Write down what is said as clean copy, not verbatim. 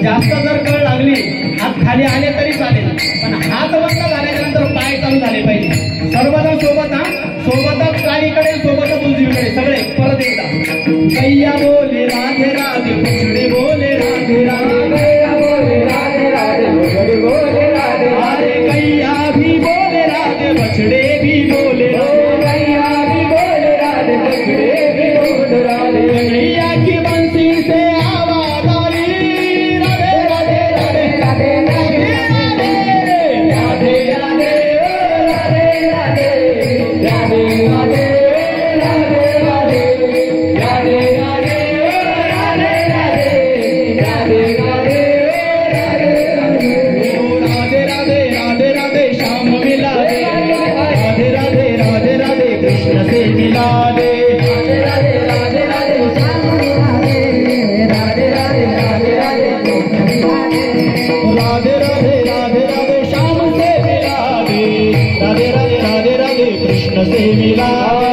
जास्त जर कळ लागली हात खाली आले तरी चालेल, पण हात बंद झाल्याच्या नंतर पाय चालू झाले पाहिजे. सर्वजण सोबत सोबतच डावीकडे सोबतच उजवीकडे सगळे परत एकदा. कैया बोले राधे राधे बछड़े बोले राधे राधे, कैया बोले राधे राधे बछड़े बोले राधे, अरे कैया भी बोले राधे बछड़े भी बोले राधे, कैया भी बोले राधे बछड़े भी बोले राधे. कैया की बंसी से आवाज आई राधे राधे राधे राधे राधे राधे राधे राधे राधे राधे राधे राधे कृष्ण से मिला दे, राधे राधे राधे राधे श्याम राधे राधे राधे राधे राधे राधे राधे राधे राधे श्याम से मिला दे, राधे राधे राधे राधे कृष्ण से मिला दे.